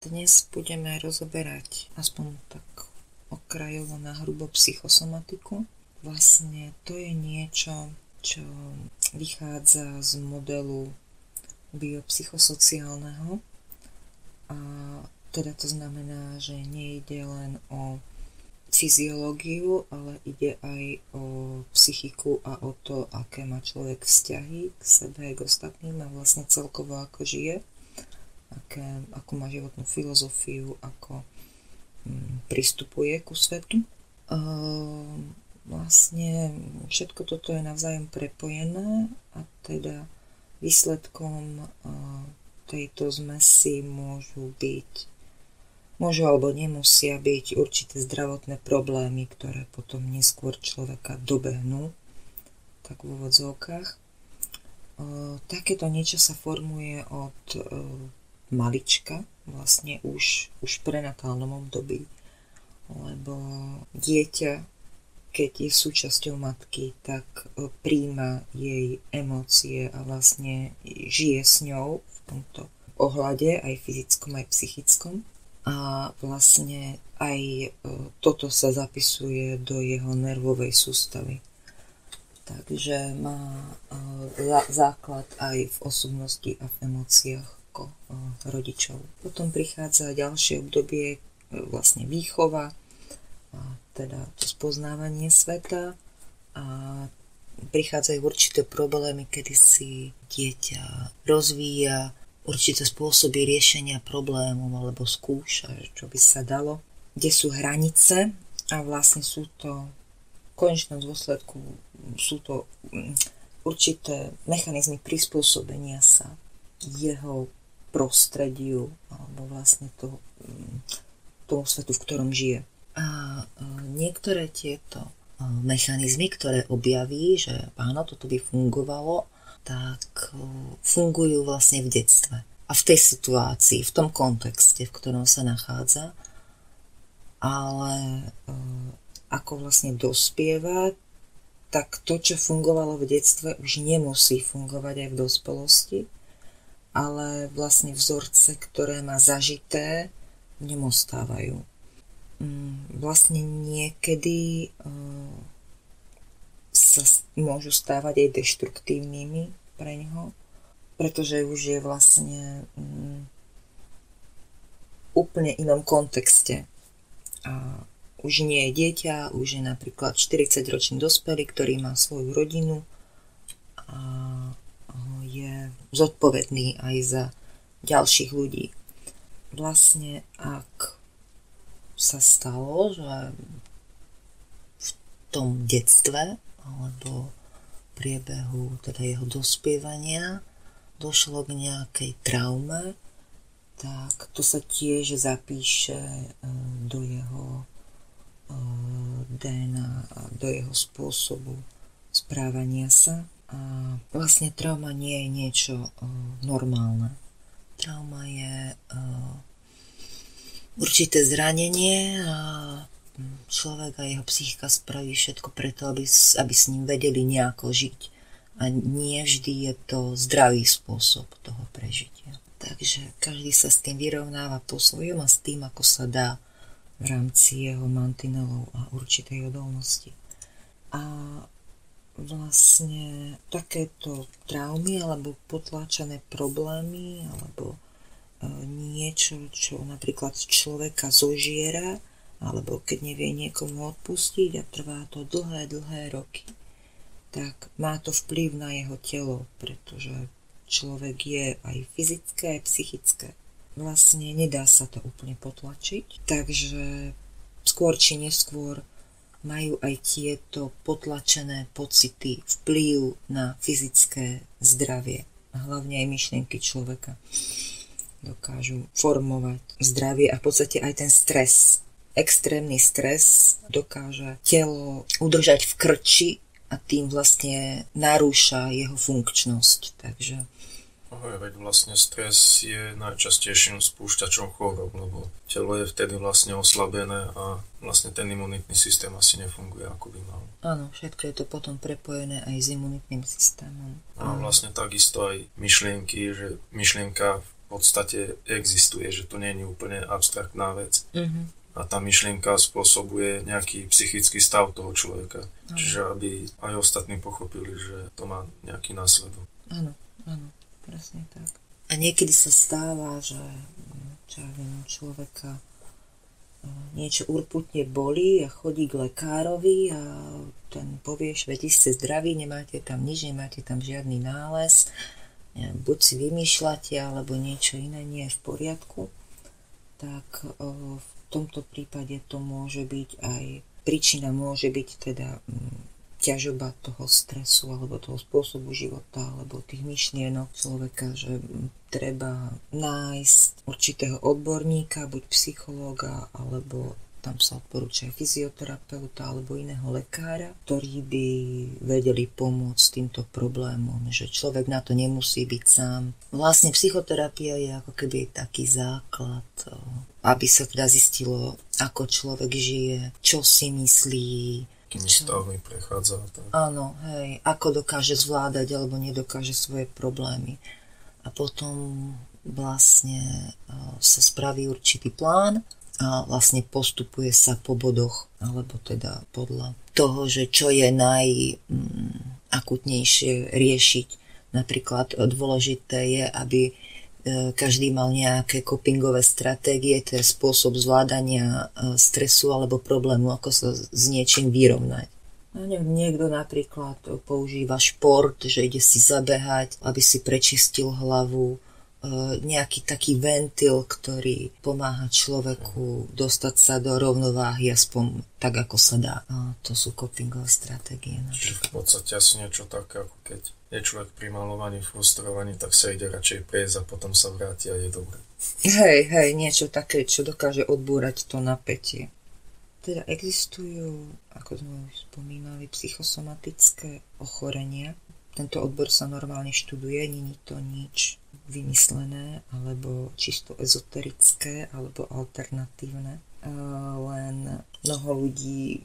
Dnes budeme rozoberať aspoň tak okrajovo na hrubo psychosomatiku. Vlastne to je niečo, čo vychádza z modelu biopsychosociálneho a teda to znamená, že nejde len o fyziológiu, ale ide aj o psychiku a o to, aké má človek vzťahy k sebe, k ostatným a vlastne celkovo ako žije, akú má životnú filozofiu, ako pristupuje ku svetu. Vlastne všetko toto je navzájom prepojené a teda výsledkom tejto zmesi môžu alebo nemusia byť určité zdravotné problémy, ktoré potom neskôr človeka dobehnú, tak v úvodzovkách. Takéto niečo sa formuje od malička, vlastne už v prenatálnom období, lebo dieťa, keď je súčasťou matky, tak príjma jej emócie a vlastne žije s ňou v tomto ohľade, aj fyzickom, aj psychickom. A vlastne aj toto sa zapisuje do jeho nervovej sústavy. Takže má základ aj v osobnosti a v emóciách ako rodičov. Potom prichádza ďalšie obdobie, vlastne výchova, a teda to spoznávanie sveta a prichádzajú určité problémy, kedy si dieťa rozvíja určité spôsoby riešenia problémov alebo skúša, čo by sa dalo, kde sú hranice a vlastne sú to v konečnom dôsledku sú to určité mechanizmy prispôsobenia sa jeho prostrediu alebo vlastne tomu svetu, v ktorom žije. A niektoré tieto mechanizmy, ktoré objaví, že áno, toto by fungovalo, tak fungujú vlastne v detstve. A v tej situácii, v tom kontexte, v ktorom sa nachádza. Ale ako vlastne dospieva, tak to, čo fungovalo v detstve, už nemusí fungovať aj v dospelosti, ale vlastne vzorce, ktoré má zažité, v ňom ostávajú. Vlastne niekedy sa môžu stávať aj deštruktívnymi pre ňoho, pretože už je vlastne úplne inom kontexte. A už nie je dieťa, už je napríklad 40-ročný dospelý, ktorý má svoju rodinu a je zodpovedný aj za ďalších ľudí. Vlastne ak sa stalo, že v tom detstve alebo priebehu teda jeho dospievania došlo k nejakej traume, tak to sa tiež zapíše do jeho DNA a do jeho spôsobu správania sa. A vlastne trauma nie je niečo normálne. Trauma je určité zranenie a človek a jeho psychika spraví všetko preto, aby s ním vedeli nejako žiť. A nie vždy je to zdravý spôsob toho prežitia. Takže každý sa s tým vyrovnáva po svojom a s tým, ako sa dá v rámci jeho mantinelov a určitej odolnosti. A vlastne takéto traumy alebo potláčané problémy alebo niečo, čo napríklad človeka zožiera alebo keď nevie niekomu odpustiť a trvá to dlhé roky, tak má to vplyv na jeho telo, pretože človek je aj fyzické, aj psychické. Vlastne nedá sa to úplne potlačiť, takže skôr či neskôr majú aj tieto potlačené pocity vplyv na fyzické zdravie a hlavne aj myšlienky človeka. Dokážu formovať zdravie a v podstate aj ten stres. Extrémny stres dokáže telo udržať v krči a tým vlastne narúša jeho funkčnosť. Takže veď vlastne stres je najčastejším spúšťačom chorób, lebo telo je vtedy vlastne oslabené a vlastne ten imunitný systém asi nefunguje, ako by mal. Áno, všetko je to potom prepojené aj s imunitným systémom. A vlastne takisto aj myšlienky, že myšlienka podstate existuje, že to nie je úplne abstraktná vec. A tá myšlienka spôsobuje nejaký psychický stav toho človeka. Čiže aby aj ostatní pochopili, že to má nejaký následok. Áno, presne tak. A niekedy sa stáva, že človeka niečo urputne bolí a chodí k lekárovi a ten povie, že veď ste zdraví, nemáte tam nič, nemáte tam žiadny nález, buď si vymýšľate, alebo niečo iné nie je v poriadku, tak v tomto prípade to môže byť aj, príčina môže byť teda ťažoba toho stresu alebo toho spôsobu života alebo tých myšlienok človeka, že treba nájsť určitého odborníka, buď psychológa, alebo tam sa odporúča aj fyzioterapeuta alebo iného lekára, ktorí by vedeli pomôcť s týmto problémom, že človek na to nemusí byť sám. Vlastne psychoterapia je ako keby taký základ, aby sa teda zistilo, ako človek žije, čo si myslí, akými stavmi prechádza. Tak. Áno, hej, ako dokáže zvládať alebo nedokáže svoje problémy. A potom vlastne sa spraví určitý plán a vlastne postupuje sa po bodoch, alebo teda podľa toho, že čo je najakutnejšie riešiť. Napríklad dôležité je, aby každý mal nejaké copingové stratégie, to je spôsob zvládania stresu alebo problému, ako sa s niečím vyrovnať. Niekto napríklad používa šport, že ide si zabehať, aby si prečistil hlavu, nejaký taký ventil, ktorý pomáha človeku dostať sa do rovnováhy aspoň tak, ako sa dá. A to sú copingové stratégie. Čiže v podstate asi niečo také, ako keď je človek primalovaný, frustrovaný, tak sa ide radšej prejsť a potom sa vráti a je dobré. Hej, niečo také, čo dokáže odbúrať to napätie. Teda existujú, ako sme už spomínali, psychosomatické ochorenia. Tento odbor sa normálne študuje, nie je to nič vymyslené, alebo čisto ezoterické, alebo alternatívne. Len mnoho ľudí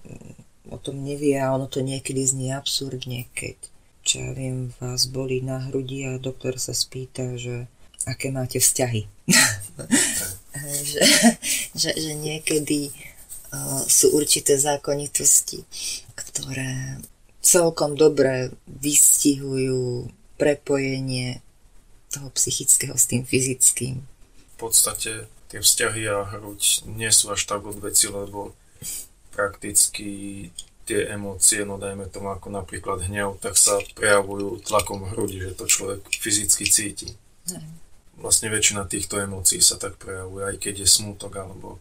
o tom nevie a ono to niekedy znie absurdne, keď, čo ja viem, vás bolí na hrudi a doktor sa spýta, že aké máte vzťahy. že niekedy sú určité zákonitosti, ktoré celkom dobre vystihujú prepojenie toho psychického s tým fyzickým. V podstate tie vzťahy a hruď nie sú až tak odveci, lebo prakticky tie emócie, no dajme tomu ako napríklad hnev, tak sa prejavujú tlakom v hrudi, že to človek fyzicky cíti. Vlastne väčšina týchto emócií sa tak prejavuje, aj keď je smútok alebo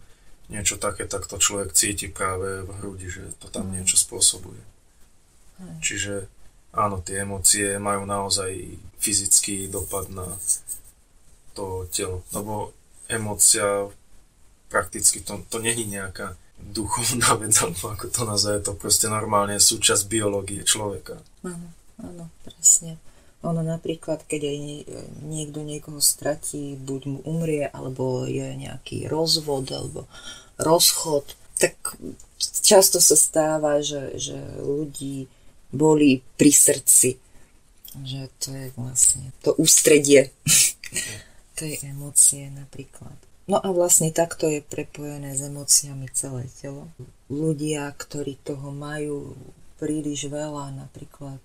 niečo také, tak to človek cíti práve v hrudi, že to tam niečo spôsobuje. Čiže áno, tie emócie majú naozaj fyzický dopad na to telo, lebo emócia prakticky to není nejaká duchovná vec, alebo ako to nazve, to proste normálne je súčasť biológie človeka. Áno, presne. Ono napríklad, keď aj niekto niekoho stratí, buď mu umrie, alebo je nejaký rozvod, alebo rozchod, tak často sa stáva, že ľudí bolí pri srdci. Že to je vlastne to ústredie tej emócie napríklad. No a vlastne takto je prepojené s emóciami celé telo. Ľudia, ktorí toho majú príliš veľa, napríklad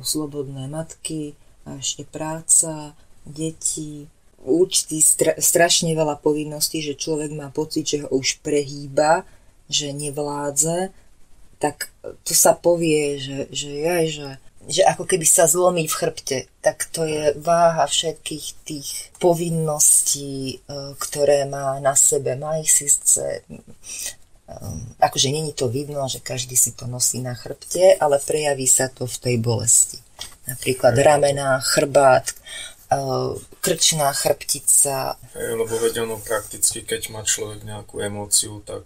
slobodné matky a ešte práca, deti, účty, strašne veľa povinností, že človek má pocit, že ho už prehýba, že nevládze, tak to sa povie, že ako keby sa zlomí v chrbte. Tak to je váha všetkých tých povinností, ktoré má na sebe. Má ich síce, akože není to vidno, že každý si to nosí na chrbte, ale prejaví sa to v tej bolesti. Napríklad ramená, chrbát, krčná chrbtica. Lebo veď ono prakticky, keď má človek nejakú emóciu, tak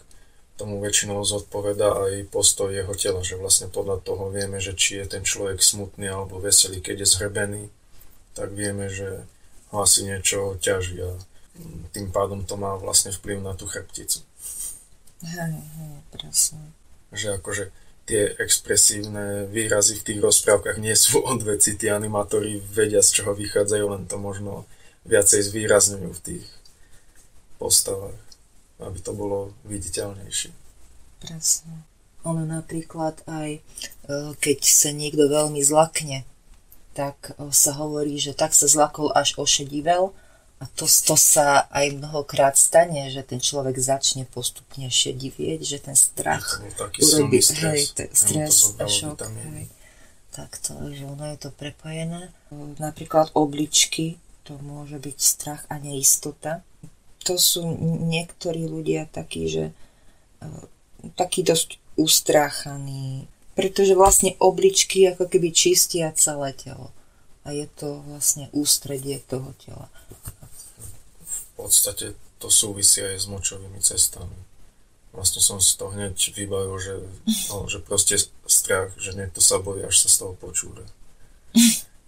tomu väčšinou zodpovedá aj postoj jeho tela, že vlastne podľa toho vieme, že či je ten človek smutný alebo veselý. Keď je zhrbený, tak vieme, že ho asi niečo ťaží a tým pádom to má vlastne vplyv na tú chrbticu. Hej, presne. Že akože tie expresívne výrazy v tých rozprávkach nie sú odveci, tí animátori vedia, z čoho vychádzajú, len to možno viacej zvýrazňujú v tých postavách, aby to bolo viditeľnejšie. Presne. Ono napríklad aj, keď sa niekto veľmi zlakne, tak sa hovorí, že tak sa zlakol až ošedivel a to sa aj mnohokrát stane, že ten človek začne postupne šedivieť, že ten strach urobí stres a šok. Tak to, že ono je to prepojené. Napríklad obličky, to môže byť strach a neistota. To sú niektorí ľudia takí, že takí dosť ustráchaní, pretože vlastne obličky ako keby čistia celé telo. A je to vlastne ústredie toho tela. V podstate to súvisí aj s močovými cestami. Vlastne som si to hneď vybavil, že proste strach, že niekto sa bojí, až sa z toho počúra.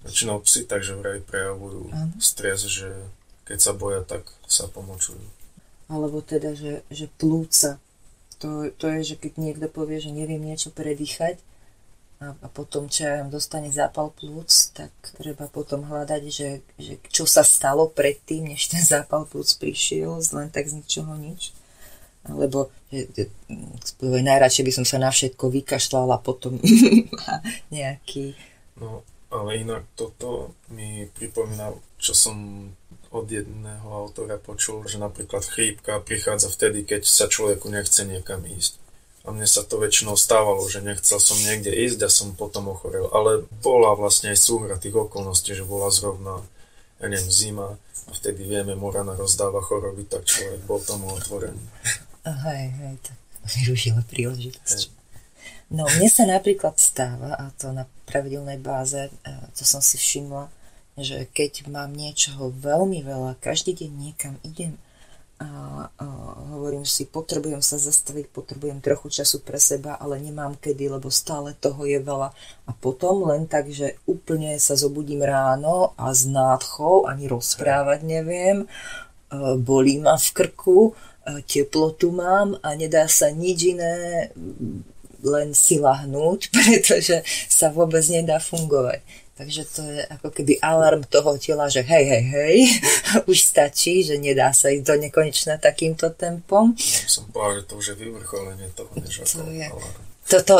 Väčšinou psi takže vraj prejavujú stres, že keď sa boja, tak sa pomočujú. Alebo teda, že plúca. To je, že keď niekto povie, že neviem niečo predýchať a potom, čo ja dostane zápal plúc, tak treba potom hľadať, že čo sa stalo predtým, než ten zápal plúc prišiel, len tak z ničoho nič. Alebo najradšej by som sa na všetko vykašľala potom nejaký... No, ale inak toto mi pripomína, čo som od jedného autora počul, že napríklad chrípka prichádza vtedy, keď sa človeku nechce niekam ísť. A mne sa to väčšinou stávalo, že nechcel som niekde ísť a som potom ochorel. Ale bola vlastne aj súhra tých okolností, že bola zrovna, ja neviem, zima a vtedy vieme, Morana rozdáva choroby, tak človek bol tomu otvorený. Hej, tak využila príležitosť. No, mne sa napríklad stáva, a to na pravidelnej báze, to som si všimla, že keď mám niečoho veľmi veľa, každý deň niekam idem a hovorím si, potrebujem sa zastaviť, potrebujem trochu času pre seba, ale nemám kedy, lebo stále toho je veľa. A potom len tak, že úplne sa zobudím ráno a s nádchou, ani rozprávať neviem, bolí ma v krku, teplotu mám a nedá sa nič iné, len si lahnúť, pretože sa vôbec nedá fungovať. Takže to je ako keby alarm toho tela, že hej, už stačí, že nedá sa ísť do nekonečna takýmto tempom. Ja som povedal, že to už je vyvrcholenie toho, než ako alarm.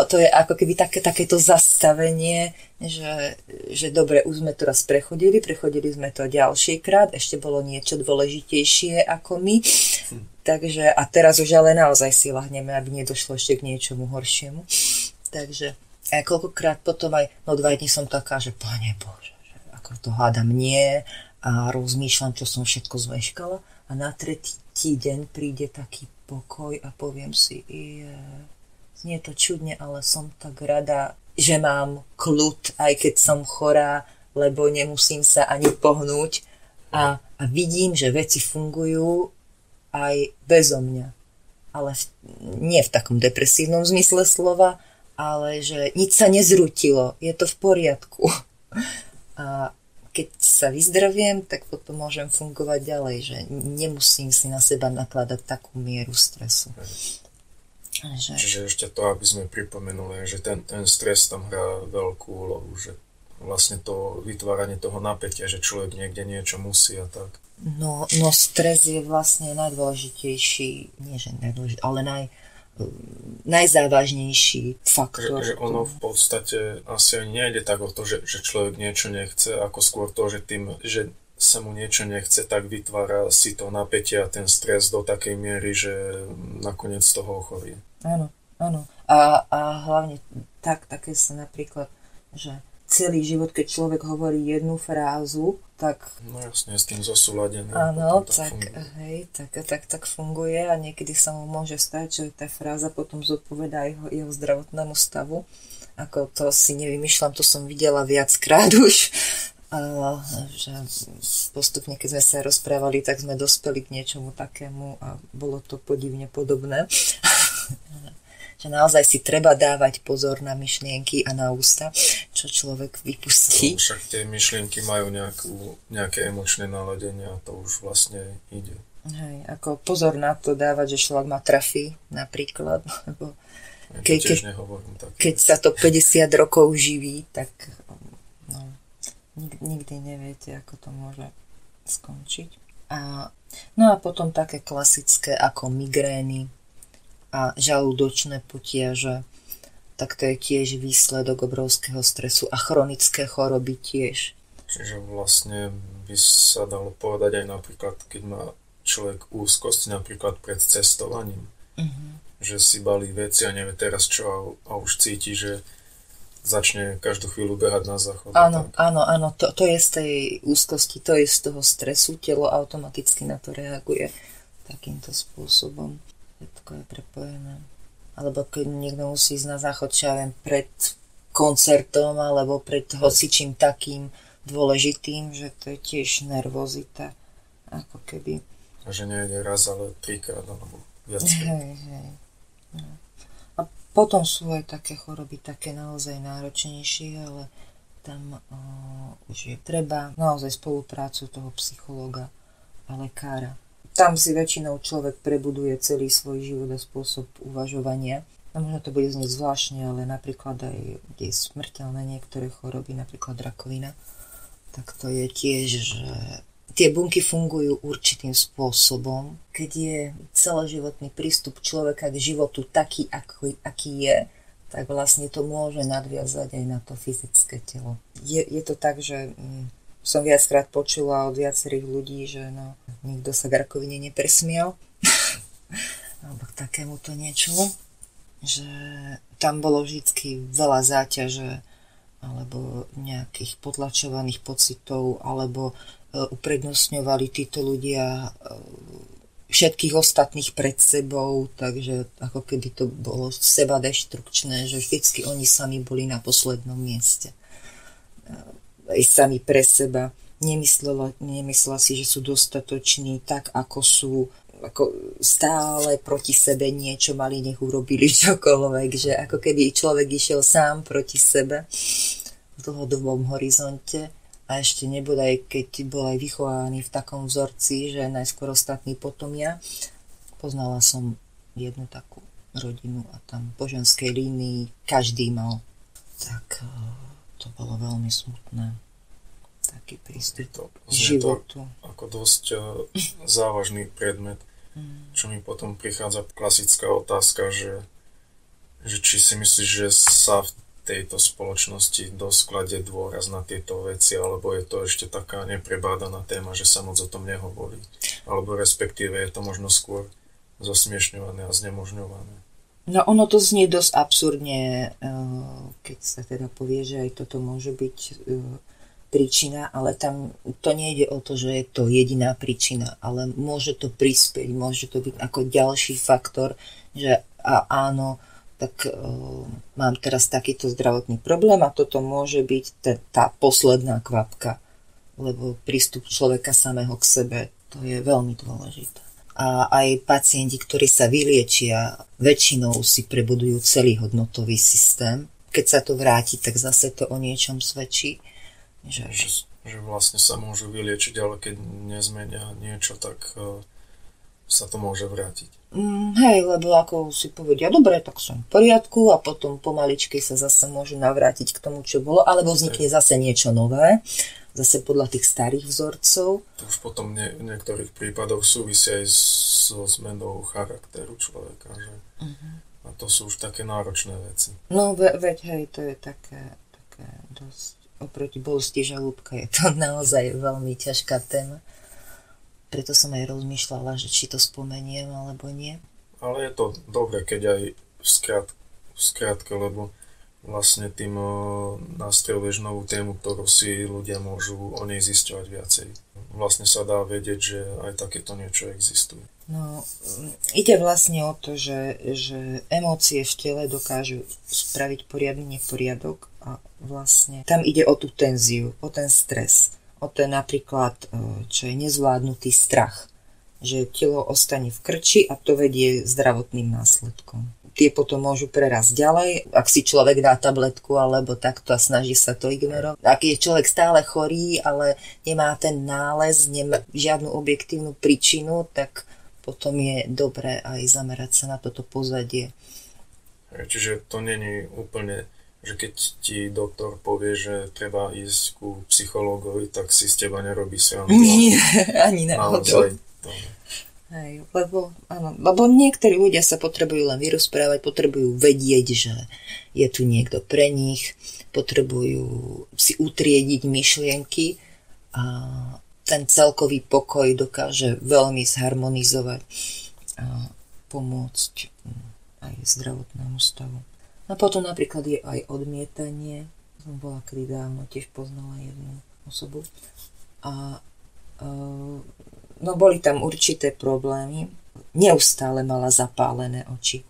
To je ako keby takéto zastavenie, že dobre, už sme to raz prechodili sme to ďalšiekrát, ešte bolo niečo dôležitejšie ako my, takže a teraz už ale naozaj si lahneme, aby nedošlo ešte k niečomu horšiemu. Takže a koľkokrát potom aj, 2 dní som taká, že Pane Bože, že ako to hádam nie a rozmýšľam, čo som všetko zmeškala a na 3. deň príde taký pokoj a poviem si, znie to čudne, ale som tak rada, že mám kľud, aj keď som chorá, lebo nemusím sa ani pohnúť a vidím, že veci fungujú aj bezo mňa. Ale nie v takom depresívnom zmysle slova, ale že nič sa nezrútilo, je to v poriadku. A keď sa vyzdraviem, tak potom môžem fungovať ďalej, že nemusím si na seba nakladať takú mieru stresu. Čiže ešte to, aby sme pripomenuli, že ten stres tam hrá veľkú úlohu, že vlastne to vytváranie toho napätia, že človek niekde niečo musí a tak. No stres je vlastne najdôležitejší, nie že najdôležitejší, ale najzávažnejší faktor. Že ono v podstate asi ani nejde tak o to, že človek niečo nechce, ako skôr to, že tým, že sa mu niečo nechce, tak vytvára si to napätie a ten stres do takej miery, že nakoniec z toho ochorie. Áno. A hlavne také sa napríklad, že celý život, keď človek hovorí jednu frázu, tak... No jasne, s tým zosúladený. Áno, tak funguje a niekedy sa mu môže stať, že tá fráza potom zodpovedá jeho zdravotnému stavu. Ako to si nevymýšľam, to som videla viackrát už. Že postupne, keď sme sa rozprávali, tak sme dospeli k niečomu takému a bolo to podivne podobné. Že naozaj si treba dávať pozor na myšlienky a na ústa, čo človek vypustí. Však tie myšlienky majú nejaké emočné naladenie a to už vlastne ide. Hej, ako pozor na to dávať, že človek má trafy napríklad, lebo keď sa to 50 rokov živí, tak nikdy neviete, ako to môže skončiť. No a potom také klasické ako migrény a žalúdočné potiaže, tak to je tiež výsledok obrovského stresu a chronické choroby tiež. Čiže vlastne by sa dalo povedať aj napríklad, keď má človek úzkosti napríklad pred cestovaním, že si balí veci a nevie teraz čo a už cíti, že začne každú chvíľu behať na záchod. Áno, to je z tej úzkosti, to je z toho stresu, telo automaticky na to reaguje takýmto spôsobom. Všetko je prepojené. Alebo keď niekto musí ísť na záchod, čo ja viem, pred koncertom alebo pred hocičím takým dôležitým, že to je tiež nervozita, ako keby. A že nejde raz, ale 3-krát alebo viac. Hej. No. A potom sú aj také choroby, také naozaj náročnejšie, ale tam už je treba naozaj spoluprácu toho psychológa a lekára. Tam si väčšinou človek prebuduje celý svoj život a spôsob uvažovania. A možno to bude znieť zvláštne, ale napríklad aj je smrteľné niektoré choroby, napríklad rakovina, tak to je tiež, že tie bunky fungujú určitým spôsobom. Keď je celoživotný prístup človeka k životu taký, aký je, tak vlastne to môže nadviazať aj na to fyzické telo. Je to tak, že som viackrát počula od viacerých ľudí, že nikto sa k rakovine nepresmiel, alebo k takémuto niečomu, že tam bolo vždy veľa záťaže, alebo nejakých potlačovaných pocitov, alebo uprednostňovali títo ľudia všetkých ostatných pred sebou, takže ako keby to bolo seba deštrukčné, že vždycky oni sami boli na poslednom mieste. Aj sami pre seba. Nemyslela si, že sú dostatoční tak, ako sú, ako stále proti sebe niečo mali, nech urobili čokoľvek, že ako keby človek išiel sám proti sebe v dlhodobom horizonte. A ešte nebodaj, keď bol aj vychovaný v takom vzorci, že najskôr ostatní, potom ja. Poznala som jednu takú rodinu a tam po ženskej línii každý mal. Tak to bolo veľmi smutné. Taký prístup k životu. To ako dosť závažný predmet, čo mi potom prichádza klasická otázka, že či si myslíš, že sa v tejto spoločnosti dosť kladie dôraz na tieto veci, alebo je to ešte taká neprebádaná téma, že sa moc o tom nehovorí. Alebo respektíve je to možno skôr zosmiešňované a znemožňované. No ono to znie dosť absurdne, keď sa teda povie, že aj toto môže byť príčina, ale tam to nejde o to, že je to jediná príčina, ale môže to prispieť, môže to byť ako ďalší faktor, že áno, tak mám teraz takýto zdravotný problém a toto môže byť tá posledná kvapka, lebo prístup človeka samého k sebe, to je veľmi dôležité. A aj pacienti, ktorí sa vyliečia, väčšinou si prebudujú celý hodnotový systém. Keď sa to vráti, tak zase to o niečom svedčí. Že vlastne sa môžu vyliečiť, ale keď nezmenia niečo, tak sa to môže vrátiť. Hej, lebo ako si povedia, dobre, tak som v poriadku a potom pomaličky sa zase môžu navrátiť k tomu, čo bolo, alebo vznikne zase niečo nové, zase podľa tých starých vzorcov. To už potom v niektorých prípadoch súvisia aj so zmenou charakteru človeka, že? A to sú už také náročné veci. No veď hej, to je také dosť, oproti bolesti žalúdka je to naozaj veľmi ťažká téma. Preto som aj rozmýšľala, že či to spomeniem, alebo nie. Ale je to dobre, keď aj v skrátke, lebo vlastne tým nastreluješ novú tému, ktorú si ľudia môžu o nej zisťovať viacej. Vlastne sa dá vedieť, že aj takéto niečo existuje. No, ide vlastne o to, že emócie v tele dokážu spraviť poriadny neporiadok a vlastne tam ide o tú tenziu, o ten stres. O to je napríklad, čo je nezvládnutý strach, že telo ostane v krči a to vedie zdravotným následkom. Tie potom môžu prerásť ďalej, ak si človek dá tabletku alebo takto a snaží sa to ignorovať. Ak je človek stále chorý, ale nemá ten nález, nemá žiadnu objektívnu príčinu, tak potom je dobré aj zamerať sa na toto pozadie. Čiže to není úplne Že keď ti doktor povie, že treba ísť ku psychológovi, tak si z teba nerobí srandu. Nie, ani náhodou. Hej, lebo niektorí ľudia sa potrebujú len vyrozprávať, potrebujú vedieť, že je tu niekto pre nich, potrebujú si utriediť myšlienky a ten celkový pokoj dokáže veľmi zharmonizovať a pomôcť aj zdravotnému stavu. A potom napríklad je aj odmietanie. Som bola kedy dávno, tiež poznala jednu osobu. A no boli tam určité problémy. Neustále mala zapálené oči.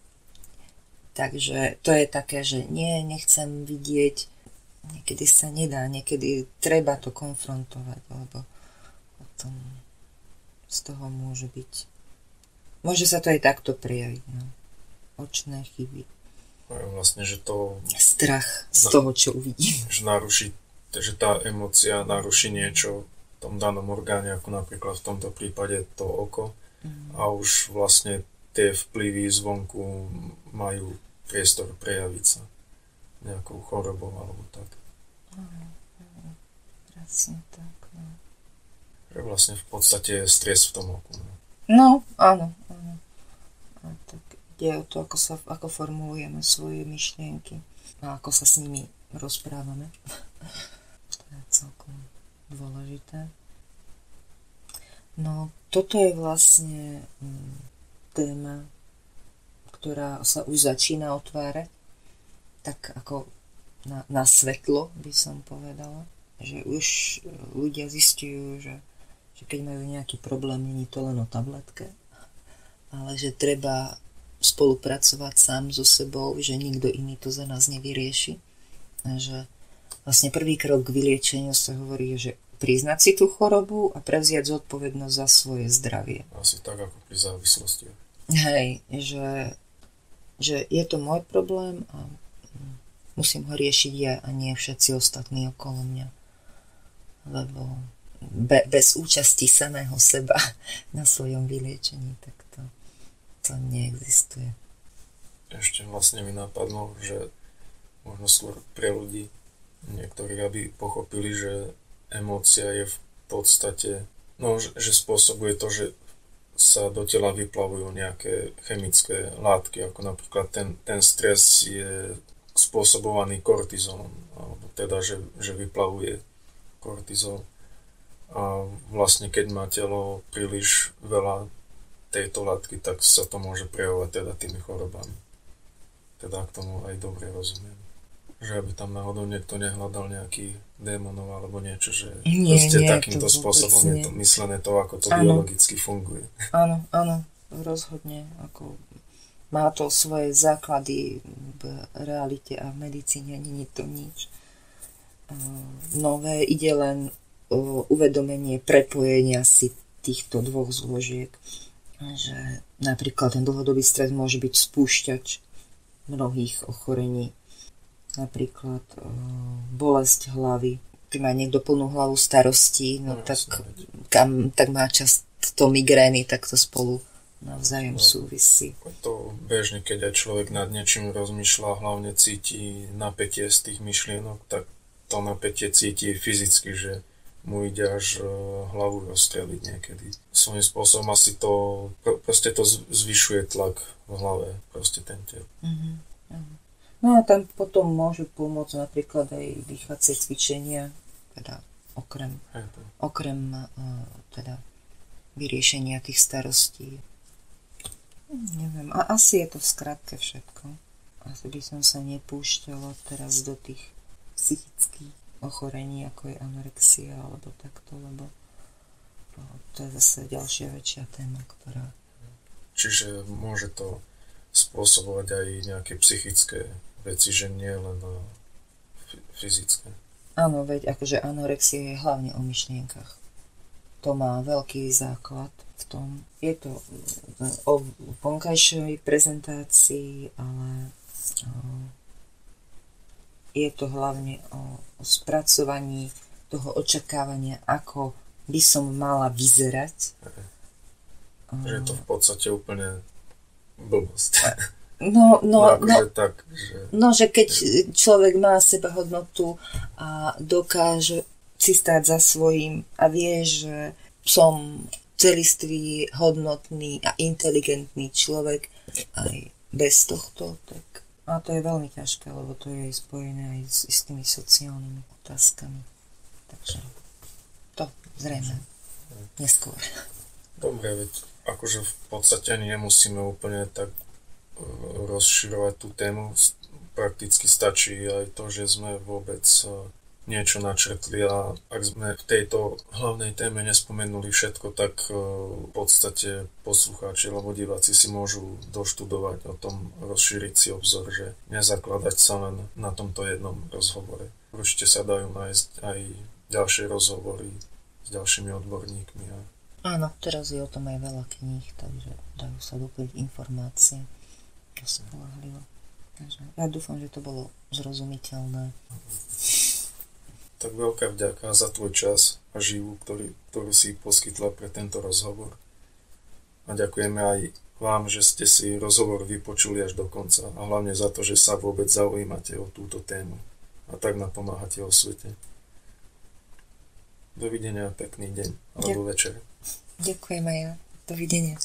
Takže to je také, že nechcem vidieť. Niekedy sa nedá, niekedy treba to konfrontovať, lebo potom z toho môže byť. Môže sa to aj takto prejaviť. No. Očné chyby. Vlastne, že to... Strach z toho, čo uvidím. Že naruší, že tá emócia naruší niečo v tom danom orgáne, ako napríklad v tomto prípade to oko. A už vlastne tie vplyvy zvonku majú priestor prejaviť sa nejakou chorobou alebo tak. Presne tak, no. Že vlastne v podstate je stres v tom oku. No, áno. A tak ide o to, ako formulujeme svoje myšlienky a ako sa s nimi rozprávame. To je celkom dôležité. No, toto je vlastne téma, ktorá sa už začína otvárať, tak ako na svetlo, by som povedala. Že už ľudia zistujú, že keď majú nejaký problém, nie je to len o tabletke, ale že treba spolupracovať sám so sebou, že nikto iný to za nás nevyrieši. A že vlastne prvý krok k vyliečeniu sa hovorí, že priznať si tú chorobu a prevziať zodpovednosť za svoje zdravie. Asi tak ako pri závislosti. Hej, že je to môj problém a musím ho riešiť ja a nie všetci ostatní okolo mňa. Lebo bez účasti samého seba na svojom vyliečení, tak to neexistuje. Ešte vlastne mi napadlo, že možno skôr pre ľudí, niektorí aby pochopili, že emócia je v podstate, že spôsobuje to, že sa do tela vyplavujú nejaké chemické látky, ako napríklad ten stres je spôsobovaný kortizolom, alebo teda, že vyplavuje kortizol. A vlastne keď má telo príliš veľa tejto látky, tak sa to môže prejavovať teda tými chorobami. Teda k tomu aj dobre rozumiem. Že aby tam náhodou niekto nehľadal nejaký démonov alebo niečo, že proste takýmto spôsobom je to myslené to, ako to biologicky funguje. Áno, rozhodne. Má to svoje základy v realite a v medicíne, nie je to nič nové. Ide len o uvedomenie prepojenia si týchto dvoch zložiek. Že napríklad ten dlhodobý stres môže byť spúšťač mnohých ochorení. Napríklad bolesť hlavy. Keď má niekto plnú hlavu starostí, tak má často migrény, tak to spolu navzájom súvisí. To bežne, keď aj človek nad niečím rozmýšľa, hlavne cíti napätie z tých myšlienok, tak to napätie cíti fyzicky, že mu ide až hlavu rozstreliť niekedy. Svojím spôsobom asi to zvyšuje tlak v hlave, proste ten tel. No a tam potom môžu pomôcť napríklad aj dýchacie cvičenia, teda okrem teda vyriešenia tých starostí. Neviem, a asi je to v skratke všetko. Asi by som sa nepúšťala teraz do tých psychických ochorení, ako je anorexia alebo takto, lebo to je zase ďalšia väčšia téma, ktorá... Čiže môže to spôsobovať aj nejaké psychické veci, že nie len fyzické. Áno, veď akože anorexia je hlavne o myšlienkach. To má veľký základ v tom. Je to o vonkajšej prezentácii, ale je to hlavne o spracovaní toho očakávania, ako by som mala vyzerať. Že je to v podstate úplne blbosť. akože tak, že... No, že keď človek má sebahodnotu a dokáže si stáť za svojím a vie, že som celistvý, hodnotný a inteligentný človek aj bez tohto, tak... A to je veľmi ťažké, lebo to je spojené aj s tými sociálnymi otázkami. Takže to zrejme neskôr. Dobre, veď akože v podstate ani nemusíme úplne tak rozširovať tú tému. Prakticky stačí aj to, že sme vôbec niečo načrtli a ak sme v tejto hlavnej téme nespomenuli všetko, tak v podstate poslucháči alebo diváci si môžu doštudovať o tom, rozšíriť si obzor, že nezakladať sa len na tomto jednom rozhovore. Určite sa dajú nájsť aj ďalšie rozhovory s ďalšími odborníkmi. Áno, teraz je o tom aj veľa kníh, takže dajú sa doplniť informácie. To spoľahlivo. Takže ja dúfam, že to bolo zrozumiteľné. Tak veľká vďaka za tvoj čas a živu, ktorú si poskytla pre tento rozhovor. A ďakujeme aj vám, že ste si rozhovor vypočuli až do konca a hlavne za to, že sa vôbec zaujímate o túto tému a tak napomáhate o svete. Dovidenia, pekný deň alebo večer. Ďakujem aj ja. Dovidenia.